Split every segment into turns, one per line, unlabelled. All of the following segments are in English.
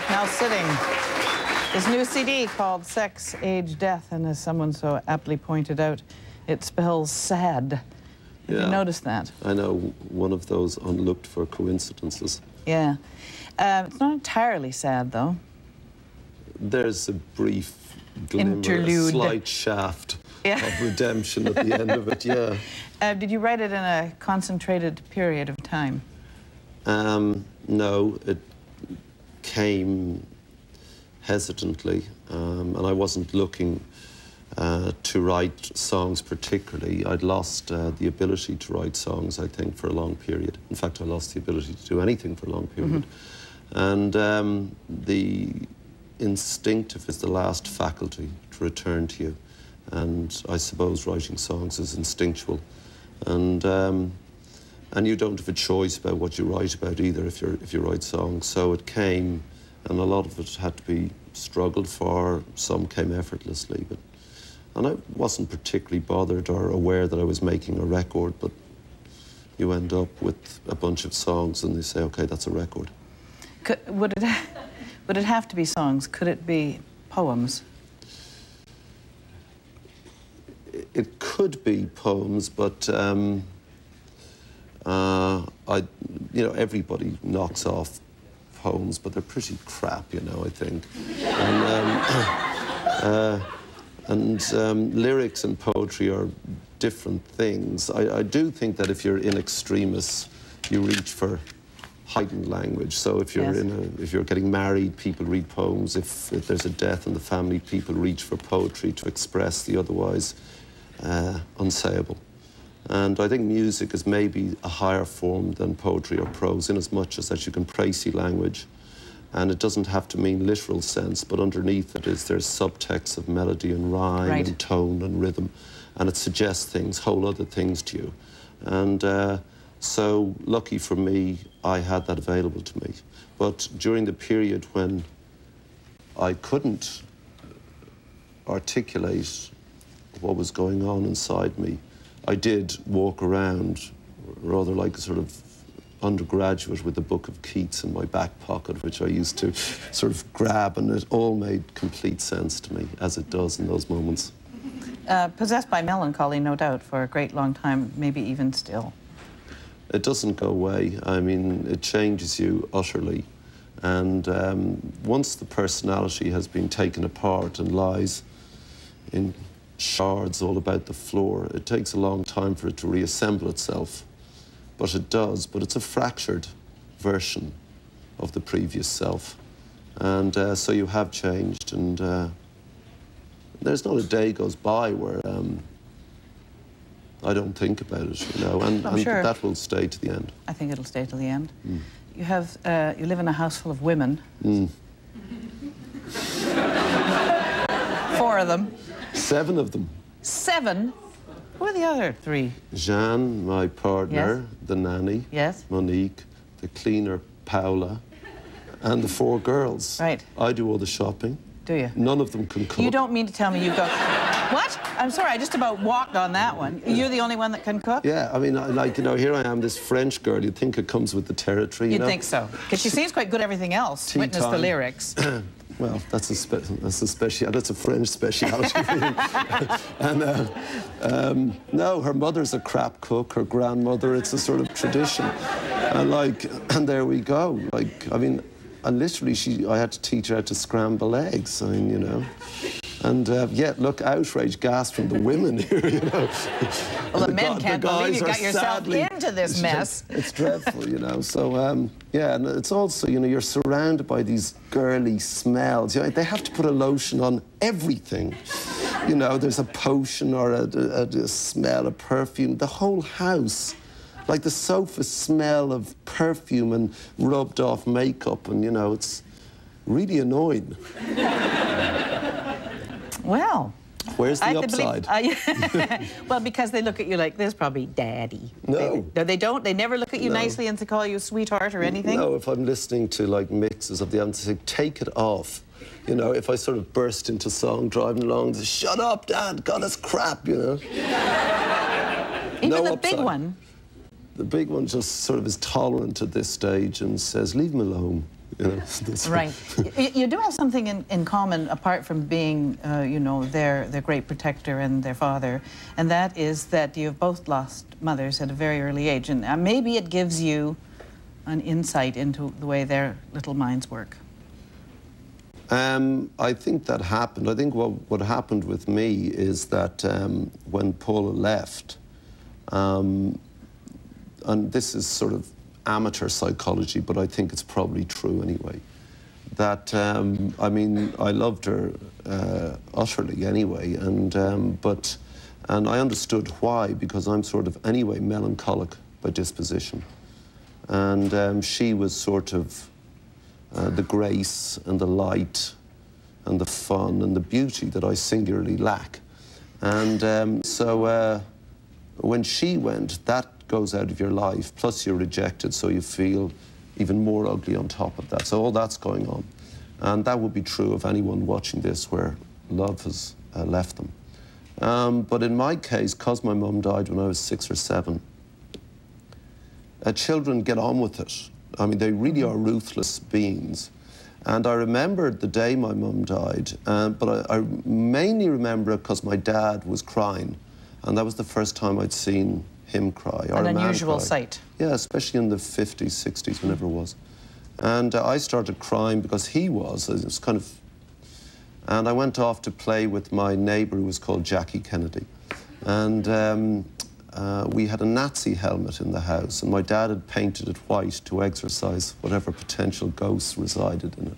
Geldof, now sitting. His new CD called Sex, Age, Death, and as someone so aptly pointed out, it spells sad. Have you noticed that? I know, one of those unlooked-for coincidences. Yeah. It's not entirely sad, though. There's a brief glimmer, interlude. A slight shaft of redemption at the end of it, yeah. Did you write it in a concentrated period of time? No, it came hesitantly, and I wasn't looking to write songs particularly. I'd lost the ability to write songs, I think, for a long period. In fact, I lost the ability to do anything for a long period. And the instinctive is the last faculty to return to you. And I suppose writing songs is instinctual. And you don't have a choice about what you write about either if you write songs. So it came, and a lot of it had to be struggled for. Some came effortlessly, and I wasn't particularly bothered or aware that I was making a record, but you end up with a bunch of songs and they say, okay, that's a record. Would it have to be songs? Could it be poems? It could be poems, but everybody knocks off poems, but they're pretty crap, you know, I think. And lyrics and poetry are different things. I do think that if you're in extremis, you reach for heightened language. So if you're if you're getting married, people read poems. If there's a death in the family, people reach for poetry to express the otherwise unsayable. And I think music is maybe a higher form than poetry or prose, in as much as that you can précis language. And it doesn't have to mean literal sense, but underneath it there's subtext of melody and rhyme and tone and rhythm. And it suggests things, whole other things to you. And so, lucky for me, I had that available to me. But during the period when I couldn't articulate what was going on inside me, I did walk around rather like a sort of undergraduate with a book of Keats in my back pocket, which I used to sort of grab, and it all made complete sense to me, as it does in those moments. Possessed by melancholy, no doubt, for a great long time, maybe even still. It doesn't go away. I mean, it changes you utterly. And once the personality has been taken apart and lies in shards all about the floor, it takes a long time for it to reassemble itself. But it does, but it's a fractured version of the previous self. And so you have changed, and there's not a day goes by where I don't think about it, you know, and sure that will stay to the end. I think it'll stay to the end. You have, you live in a house full of women. 4 of them. 7 of them. 7? Who are the other 3? Jeanne, my partner, the nanny, Monique, the cleaner, Paula, and the 4 girls. Right. I do all the shopping. Do you? None of them can cook. You don't mean to tell me you go... What? I'm sorry, I just about walked on that one. You're the only one that can cook? Yeah, I mean, like, you know, here I am, this French girl. You'd think it comes with the territory, you know? You'd think so. Because she seems quite good at everything else. Witness the lyrics. Well, that's a French speciality. And no, her mother's a crap cook. Her grandmother, it's a sort of tradition. And there we go. Like, I mean, and literally, I had to teach her how to scramble eggs. I mean, you know. And yet, look, outrage, gasp from the women here, you know. Well, the men can't believe you got yourself into this mess. It's dreadful, you know. So, yeah, and it's also, you know, you're surrounded by these girly smells. You know, they have to put a lotion on everything. You know, there's a potion or a smell, a perfume. The whole house, like the sofas smell of perfume and rubbed off makeup, and, you know, it's really annoying. Well, where's the upside? Well, because they look at you like this, probably daddy. No. They don't? They never look at you nicely and to call you sweetheart or anything? No, if I'm listening to, like, mixes of the album, they say, take it off. You know, if I sort of burst into song driving along, say, shut up, Dad, God, that's crap, you know? Even the big one? The big one just sort of is tolerant at this stage and says, leave him alone. You know,
right. You do have something in common, apart from being, you know, their great protector and their father, and that is that you've both lost mothers at a very early age, and maybe it gives you an insight into the way their little minds work.
I think that happened. I think what happened with me is that when Paula left, and this is sort of amateur psychology, but I think it's probably true anyway, that, I mean, I loved her utterly anyway, and I understood why, because I'm sort of, anyway, melancholic by disposition. And she was sort of the grace and the light and the fun and the beauty that I singularly lack. And so when she went, that goes out of your life, plus you're rejected, so you feel even more ugly on top of that. So all that's going on. And that would be true of anyone watching this where love has left them. But in my case, because my mum died when I was 6 or 7, children get on with it. I mean, they really are ruthless beings. And I remembered the day my mum died, but I mainly remember it because my dad was crying. And that was the first time I'd seen him cry.
An unusual sight.
Yeah, especially in the 50s, 60s, whenever it was. And I started crying because he was. It was kind of... And I went off to play with my neighbour who was called Jackie Kennedy. And we had a Nazi helmet in the house, and my dad had painted it white to exorcise whatever potential ghosts resided in it.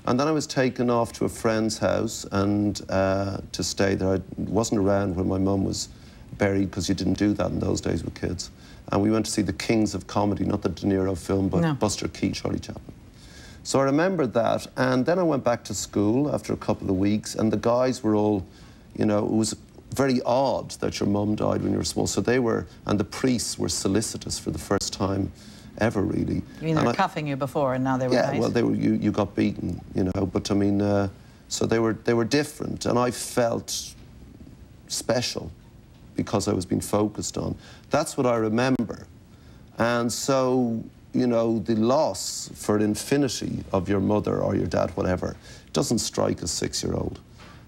And then I was taken off to a friend's house and to stay there. I wasn't around when my mum was buried, because you didn't do that in those days with kids. And we went to see the Kings of Comedy, not the De Niro film, but Buster Keaton, Charlie Chaplin. So I remembered that, and then I went back to school after a couple of weeks, and the guys were all, you know, it was very odd that your mum died when you were small. So they were, and the priests were solicitous for the first time ever, really.
You mean they were cuffing you before, and now they were nice?
Yeah, well, they were, you got beaten, you know, but I mean, so they were different, and I felt special because I was being focused on. That's what I remember. And so, you know, the loss for an infinity of your mother or your dad, whatever, doesn't strike a 6-year-old.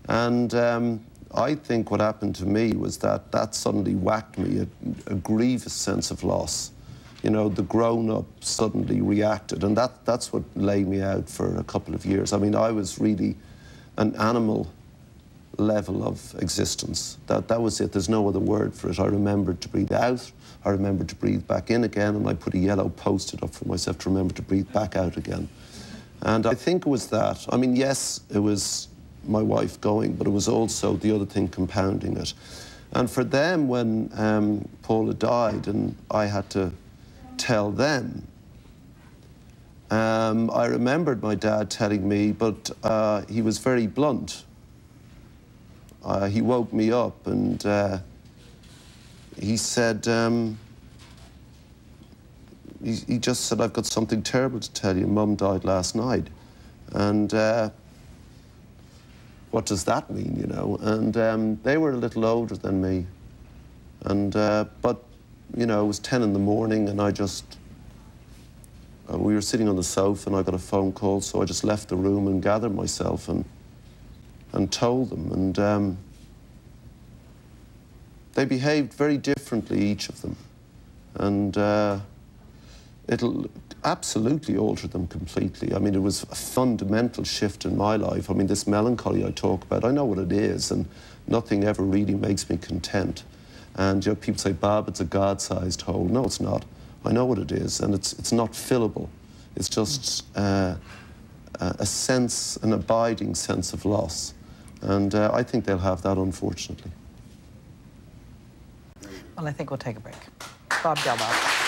And I think what happened to me was that that suddenly whacked me, a grievous sense of loss. You know, the grown-up suddenly reacted, and that's what laid me out for a couple of years. I mean, I was really an animal level of existence. That was it. There's no other word for it. I remembered to breathe out, I remembered to breathe back in again, and I put a yellow post-it up for myself to remember to breathe back out again. And I think it was that. I mean, yes, it was my wife going, but it was also the other thing compounding it. And for them, when Paula died and I had to tell them, I remembered my dad telling me, but he was very blunt. He woke me up and he said, he just said, "I've got something terrible to tell you. Mum died last night." And what does that mean, you know? And they were a little older than me. And, but, you know, it was 10 in the morning and I just, we were sitting on the sofa and I got a phone call, so I just left the room and gathered myself and told them. And they behaved very differently, each of them. And it'll absolutely alter them completely. I mean, it was a fundamental shift in my life. I mean, this melancholy I talk about, I know what it is, and nothing ever really makes me content. And you know, people say, "Bob, it's a God-sized hole." No, it's not. I know what it is, and it's not fillable. It's just a sense, an abiding sense of loss. And I think they'll have that, unfortunately.
Well, I think we'll take a break. Bob Geldof.